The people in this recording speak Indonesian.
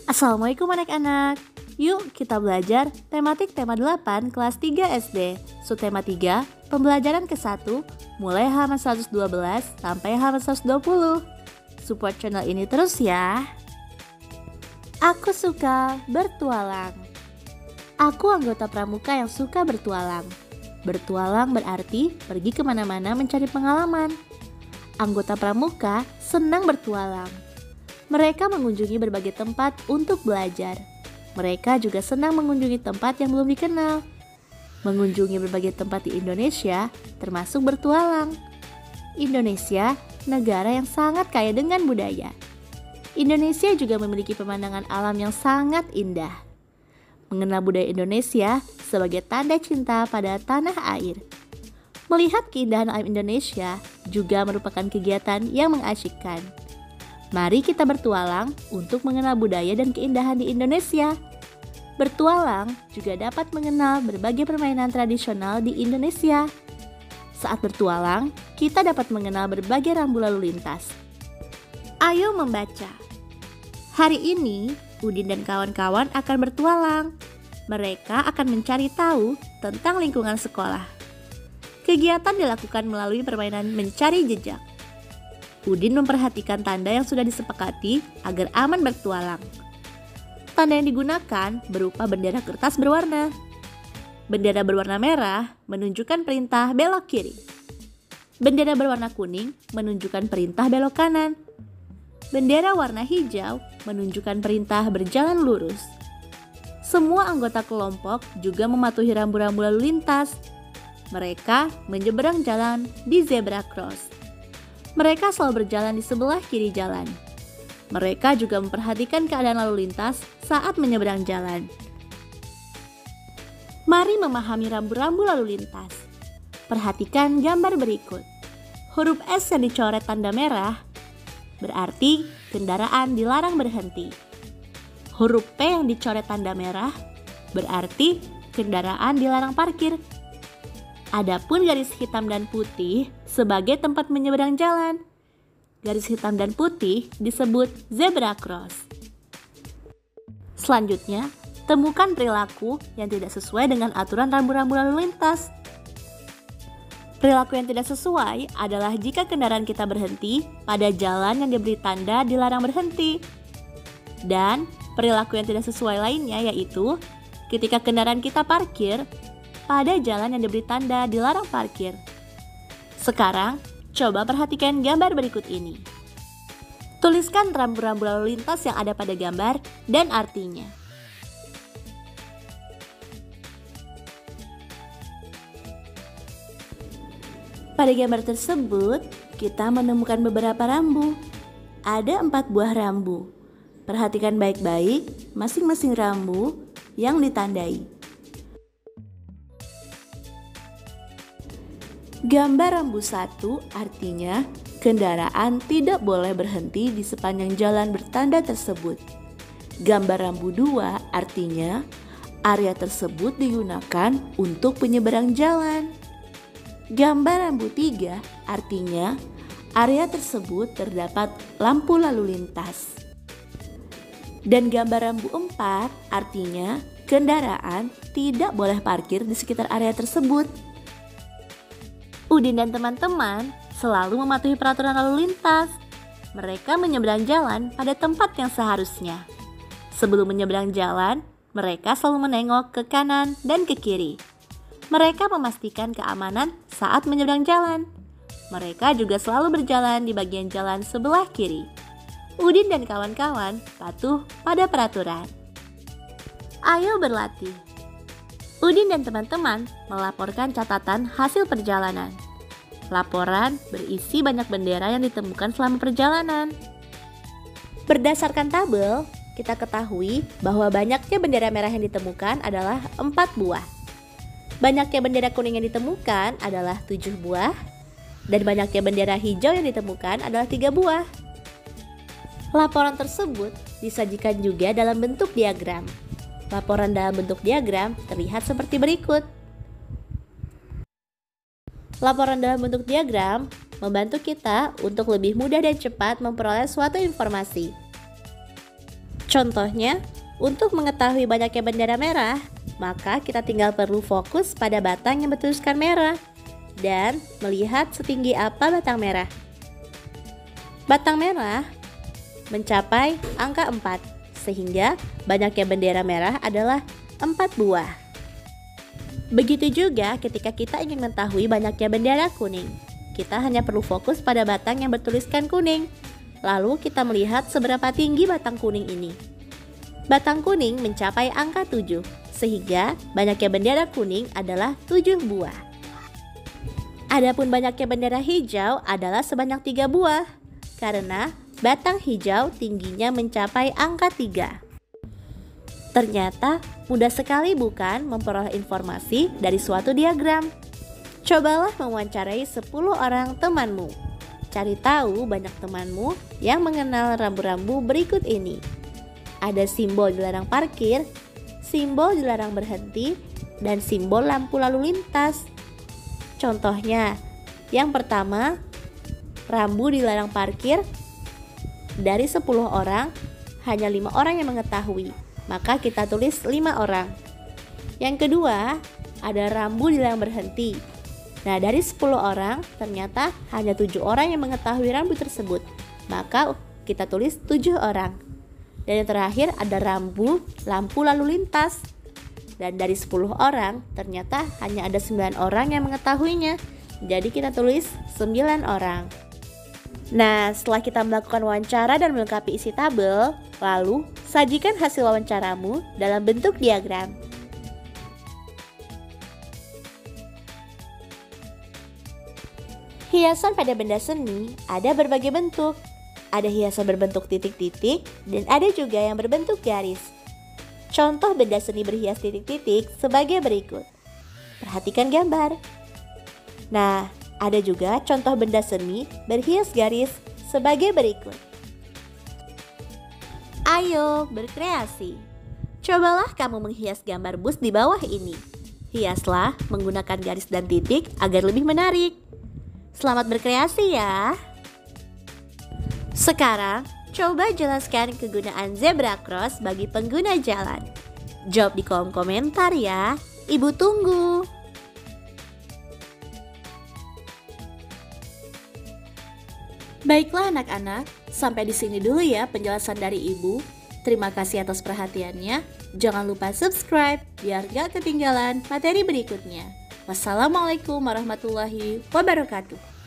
Assalamualaikum anak-anak. Yuk kita belajar tematik tema 8 kelas 3 SD. Subtema 3, pembelajaran ke-1, mulai halaman 112 sampai halaman 120. Support channel ini terus ya. Aku suka bertualang. Aku anggota pramuka yang suka bertualang. Bertualang berarti pergi kemana-mana mencari pengalaman. Anggota pramuka senang bertualang. Mereka mengunjungi berbagai tempat untuk belajar. Mereka juga senang mengunjungi tempat yang belum dikenal. Mengunjungi berbagai tempat di Indonesia, termasuk bertualang. Indonesia, negara yang sangat kaya dengan budaya. Indonesia juga memiliki pemandangan alam yang sangat indah. Mengenal budaya Indonesia sebagai tanda cinta pada tanah air. Melihat keindahan alam Indonesia juga merupakan kegiatan yang mengasyikkan. Mari kita bertualang untuk mengenal budaya dan keindahan di Indonesia. Bertualang juga dapat mengenal berbagai permainan tradisional di Indonesia. Saat bertualang, kita dapat mengenal berbagai rambu lalu lintas. Ayo membaca. Hari ini, Udin dan kawan-kawan akan bertualang. Mereka akan mencari tahu tentang lingkungan sekolah. Kegiatan dilakukan melalui permainan mencari jejak. Udin memperhatikan tanda yang sudah disepakati agar aman bertualang. Tanda yang digunakan berupa bendera kertas berwarna. Bendera berwarna merah menunjukkan perintah belok kiri. Bendera berwarna kuning menunjukkan perintah belok kanan. Bendera warna hijau menunjukkan perintah berjalan lurus. Semua anggota kelompok juga mematuhi rambu-rambu lalu lintas. Mereka menyeberang jalan di zebra cross. Mereka selalu berjalan di sebelah kiri jalan. Mereka juga memperhatikan keadaan lalu lintas saat menyeberang jalan. Mari memahami rambu-rambu lalu lintas. Perhatikan gambar berikut. Huruf S yang dicoret tanda merah berarti kendaraan dilarang berhenti. Huruf P yang dicoret tanda merah berarti kendaraan dilarang parkir. Adapun garis hitam dan putih sebagai tempat menyeberang jalan. Garis hitam dan putih disebut zebra cross. Selanjutnya, temukan perilaku yang tidak sesuai dengan aturan rambu-rambu lalu lintas. Perilaku yang tidak sesuai adalah jika kendaraan kita berhenti pada jalan yang diberi tanda dilarang berhenti. Dan perilaku yang tidak sesuai lainnya yaitu ketika kendaraan kita parkir pada jalan yang diberi tanda dilarang parkir. Sekarang, coba perhatikan gambar berikut ini. Tuliskan rambu-rambu lalu lintas yang ada pada gambar dan artinya. Pada gambar tersebut, kita menemukan beberapa rambu. Ada 4 buah rambu. Perhatikan baik-baik masing-masing rambu yang ditandai. Gambar rambu 1 artinya kendaraan tidak boleh berhenti di sepanjang jalan bertanda tersebut. Gambar rambu 2 artinya area tersebut digunakan untuk penyeberang jalan. Gambar rambu 3 artinya area tersebut terdapat lampu lalu lintas. Dan gambar rambu 4 artinya kendaraan tidak boleh parkir di sekitar area tersebut. Udin dan teman-teman selalu mematuhi peraturan lalu lintas. Mereka menyeberang jalan pada tempat yang seharusnya. Sebelum menyeberang jalan, mereka selalu menengok ke kanan dan ke kiri. Mereka memastikan keamanan saat menyeberang jalan. Mereka juga selalu berjalan di bagian jalan sebelah kiri. Udin dan kawan-kawan patuh pada peraturan. Ayo berlatih. Udin dan teman-teman melaporkan catatan hasil perjalanan. Laporan berisi banyak bendera yang ditemukan selama perjalanan. Berdasarkan tabel, kita ketahui bahwa banyaknya bendera merah yang ditemukan adalah 4 buah. Banyaknya bendera kuning yang ditemukan adalah 7 buah. Dan banyaknya bendera hijau yang ditemukan adalah 3 buah. Laporan tersebut disajikan juga dalam bentuk diagram. Laporan dalam bentuk diagram terlihat seperti berikut. Laporan dalam bentuk diagram membantu kita untuk lebih mudah dan cepat memperoleh suatu informasi. Contohnya, untuk mengetahui banyaknya bendera merah, maka kita tinggal perlu fokus pada batang yang bertuliskan merah dan melihat setinggi apa batang merah. Batang merah mencapai angka 4, sehingga banyaknya bendera merah adalah 4 buah. Begitu juga ketika kita ingin mengetahui banyaknya bendera kuning. Kita hanya perlu fokus pada batang yang bertuliskan kuning. Lalu kita melihat seberapa tinggi batang kuning ini. Batang kuning mencapai angka 7, sehingga banyaknya bendera kuning adalah 7 buah. Adapun banyaknya bendera hijau adalah sebanyak 3 buah, karena batang hijau tingginya mencapai angka 3. Ternyata mudah sekali bukan memperoleh informasi dari suatu diagram. Cobalah mewawancarai 10 orang temanmu. Cari tahu banyak temanmu yang mengenal rambu-rambu berikut ini. Ada simbol dilarang parkir, simbol dilarang berhenti, dan simbol lampu lalu lintas. Contohnya, yang pertama, rambu dilarang parkir. Dari 10 orang, hanya 5 orang yang mengetahui, maka kita tulis 5 orang. Yang kedua, ada rambu dilarang berhenti. Nah, dari 10 orang, ternyata hanya 7 orang yang mengetahui rambu tersebut, maka kita tulis 7 orang. Dan yang terakhir, ada rambu lampu lalu lintas. Dan dari 10 orang, ternyata hanya ada 9 orang yang mengetahuinya. Jadi kita tulis 9 orang. Nah, setelah kita melakukan wawancara dan melengkapi isi tabel, lalu sajikan hasil wawancaramu dalam bentuk diagram. Hiasan pada benda seni ada berbagai bentuk. Ada hiasan berbentuk titik-titik dan ada juga yang berbentuk garis. Contoh benda seni berhias titik-titik sebagai berikut. Perhatikan gambar. Nah, ada juga contoh benda seni berhias garis sebagai berikut. Ayo berkreasi. Cobalah kamu menghias gambar bus di bawah ini. Hiaslah menggunakan garis dan titik agar lebih menarik. Selamat berkreasi ya. Sekarang, coba jelaskan kegunaan zebra cross bagi pengguna jalan. Jawab di kolom komentar ya. Ibu tunggu. Baiklah anak-anak, sampai di sini dulu ya penjelasan dari Ibu. Terima kasih atas perhatiannya. Jangan lupa subscribe biar gak ketinggalan materi berikutnya. Wassalamualaikum warahmatullahi wabarakatuh.